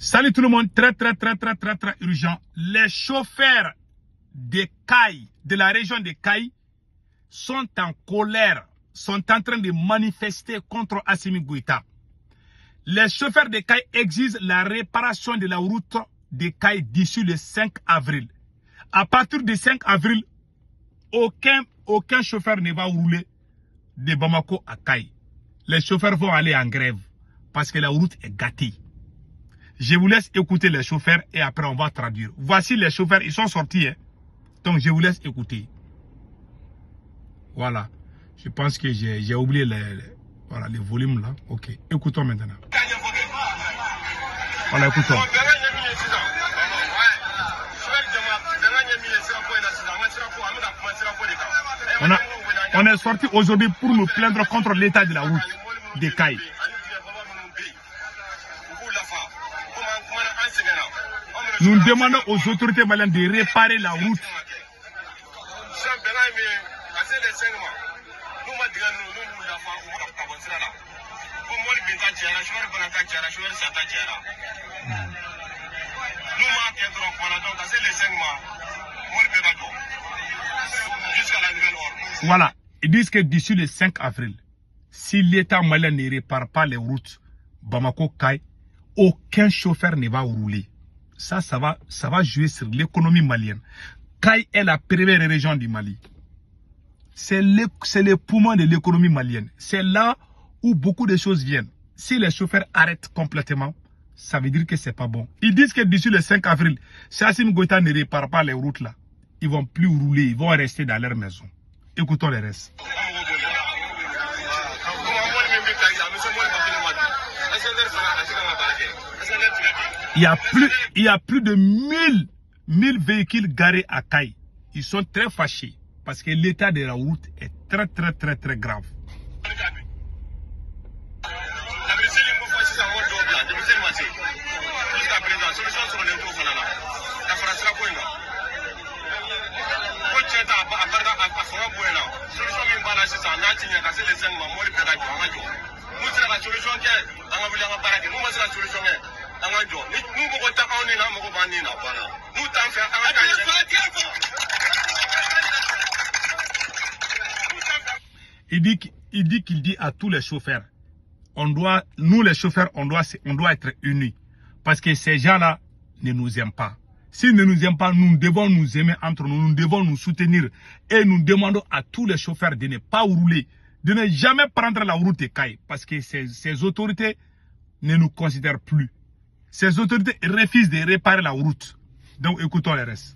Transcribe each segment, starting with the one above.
Salut tout le monde, très urgent. Les chauffeurs des CAI, de la région de CAI, sont en colère, sont en train de manifester contre Assimi Goïta. Les chauffeurs de CAI exigent la réparation de la route de CAI d'ici le 5 avril. À partir du 5 avril, aucun chauffeur ne va rouler de Bamako à CAI. Les chauffeurs vont aller en grève parce que la route est gâtée. Je vous laisse écouter les chauffeurs et après on va traduire. Voici les chauffeurs, ils sont sortis. Hein. Donc je vous laisse écouter. Voilà. Je pense que j'ai oublié les volumes là. Ok. Écoutons maintenant. Voilà, écoutons. On est sorti aujourd'hui pour nous plaindre contre l'état de la route des CAI. Nous demandons aux autorités maliennes de réparer la route. Voilà, ils disent que d'ici le 5 avril, si l'État malien ne répare pas les routes Bamako-Kai, aucun chauffeur ne va rouler. Ça va jouer sur l'économie malienne. Kai est la première région du Mali. C'est le poumon de l'économie malienne. C'est là où beaucoup de choses viennent. Si les chauffeurs arrêtent complètement, ça veut dire que c'est pas bon. Ils disent que d'ici le 5 avril, si Assimi Goïta ne répare pas les routes là, ils vont plus rouler, ils vont rester dans leur maison. Écoutons les restes. Il y a plus de 1000 véhicules garés à Kai. Ils sont très fâchés parce que l'état de la route est très grave. Il dit à tous les chauffeurs, nous les chauffeurs, on doit être unis. Parce que ces gens-là ne nous aiment pas. S'ils ne nous aiment pas, nous devons nous aimer entre nous, nous devons nous soutenir. Et nous demandons à tous les chauffeurs de ne pas rouler, de ne jamais prendre la route de Kai. Parce que ces autorités ne nous considèrent plus. Ces autorités refusent de réparer la route. Donc écoutons les restes.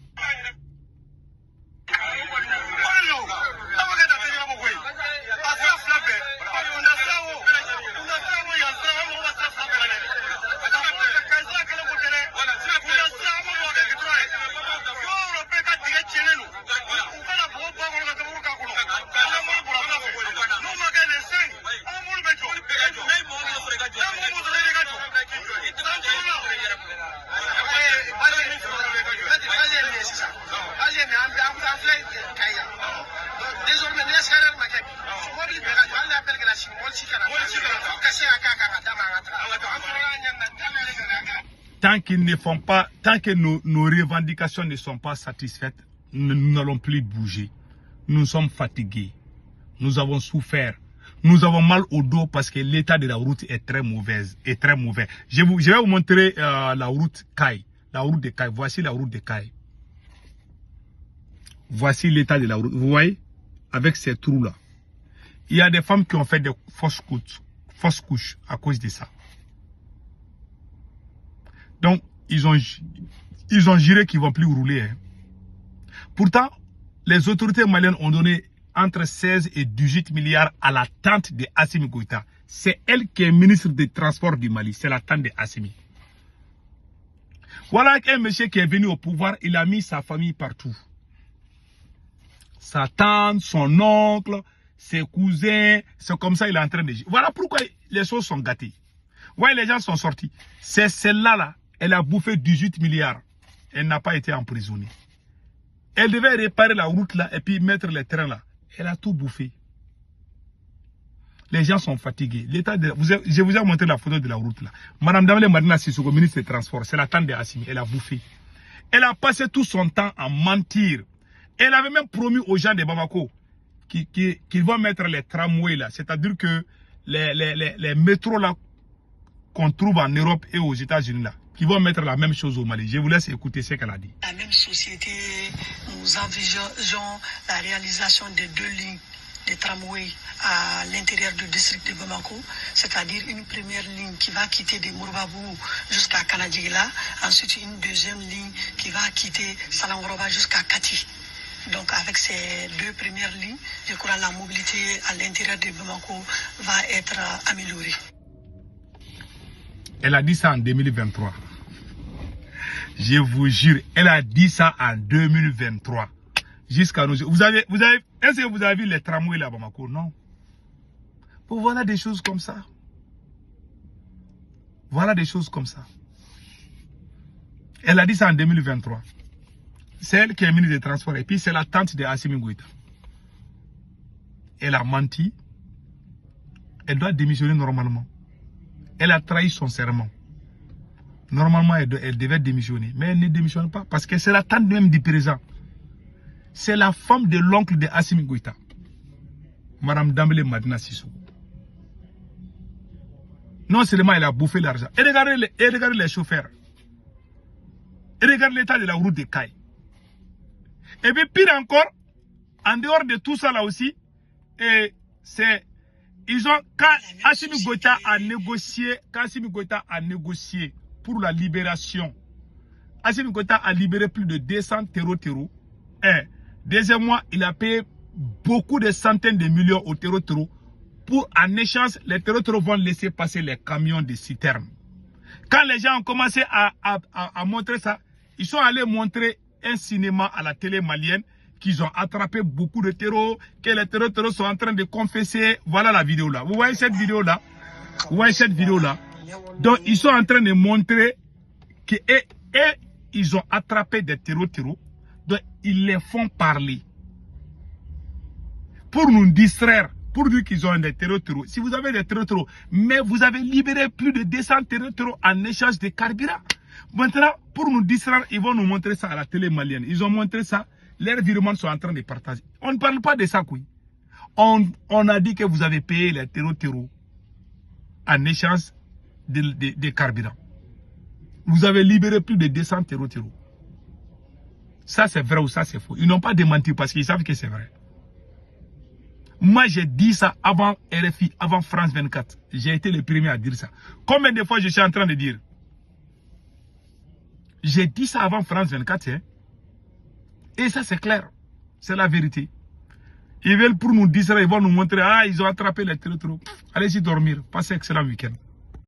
Tant que nos revendications ne sont pas satisfaites, nous n'allons plus bouger. Nous sommes fatigués. Nous avons souffert. Nous avons mal au dos parce que l'état de la route est très mauvais. Je vais vous montrer la route Kai. La route de Kai. Voici la route de Kai. Voici l'état de la route. Vous voyez? Avec ces trous-là. Il y a des femmes qui ont fait des fausses couches à cause de ça. Donc, ils ont juré qu'ils ne vont plus rouler. Hein. Pourtant, les autorités maliennes ont donné entre 16 et 18 milliards à la tante de Assimi Goïta. C'est elle qui est ministre des Transports du Mali. C'est la tante de Assimi. Voilà un monsieur qui est venu au pouvoir. Il a mis sa famille partout. Sa tante, son oncle, ses cousins. C'est comme ça qu'il est en train de... Voilà pourquoi les choses sont gâtées. Ouais, les gens sont sortis. C'est celle-là, elle a bouffé 18 milliards. Elle n'a pas été emprisonnée. Elle devait réparer la route là et puis mettre les trains là. Elle a tout bouffé. Les gens sont fatigués. Je vous ai montré la photo de la route là. Madame Dambélé Madina Sissoko, ministre des Transports, c'est la tante de Assimi. Elle a bouffé. Elle a passé tout son temps à mentir. Elle avait même promis aux gens de Bamako qu'ils vont mettre les tramways là. C'est-à-dire que les métros là qu'on trouve en Europe et aux États-Unis là, qui vont mettre la même chose au Mali. Je vous laisse écouter ce qu'elle a dit. La même société, nous envisageons la réalisation de 2 lignes de tramway à l'intérieur du district de Bamako, c'est-à-dire une première ligne qui va quitter de Mourababou jusqu'à Kanadjigila, ensuite une deuxième ligne qui va quitter Salangoroba jusqu'à Kati. Donc avec ces 2 premières lignes, je crois que la mobilité à l'intérieur de Bamako va être améliorée. Elle a dit ça en 2023. Je vous jure, elle a dit ça en 2023. Jusqu'à nos jours. Est-ce que vous avez vu les tramways là à Bamako? Non. Bon, voilà des choses comme ça. Voilà des choses comme ça. Elle a dit ça en 2023. C'est elle qui est ministre des Transports. Et puis c'est la tante de Assimi Goïta. Elle a menti. Elle doit démissionner normalement. Elle a trahi son serment. Normalement, elle devait démissionner. Mais elle ne démissionne pas. Parce que c'est la tante même du président. C'est la femme de l'oncle de Assimi Goïta. Madame Dambélé Madina Sissoko. Non seulement elle a bouffé l'argent. Et regardez les chauffeurs. Et regardez l'état de la route de Caille. Et puis pire encore, en dehors de tout ça là aussi, quand Assimi Goïta a négocié pour la libération, Assimi Goïta a libéré plus de 200 terreaux. Deuxièmement, il a payé beaucoup de centaines de millions aux terreaux pour, en échange, les terreaux vont laisser passer les camions de citernes. Quand les gens ont commencé à montrer ça, ils sont allés montrer un cinéma à la télé malienne qu'ils ont attrapé beaucoup de terreaux, que les terreaux sont en train de confesser. Voilà la vidéo là. Vous voyez cette vidéo là? Vous voyez cette vidéo là? Donc ils sont en train de montrer que ils ont attrapé des terreaux. Donc ils les font parler. Pour nous distraire, pour dire qu'ils ont des terreaux. Si vous avez des terreaux, mais vous avez libéré plus de 200 terreaux en échange de carburant. Maintenant, pour nous distraire, ils vont nous montrer ça à la télé malienne. Ils ont montré ça. Leurs virements sont en train de partager. On ne parle pas de ça, quoi. On a dit que vous avez payé les terreaux en échange de carburant. Vous avez libéré plus de 200 terreaux. Ça, c'est vrai ou ça, c'est faux. Ils n'ont pas démenti parce qu'ils savent que c'est vrai. Moi, j'ai dit ça avant RFI, avant France 24. J'ai été le premier à dire ça. Combien de fois je suis en train de dire? J'ai dit ça avant France 24. Hein? Et ça, c'est clair. C'est la vérité. Ils veulent pour nous dire ça, ils vont nous montrer, ils ont attrapé les terreaux. Allez-y dormir. Passez un excellent week-end.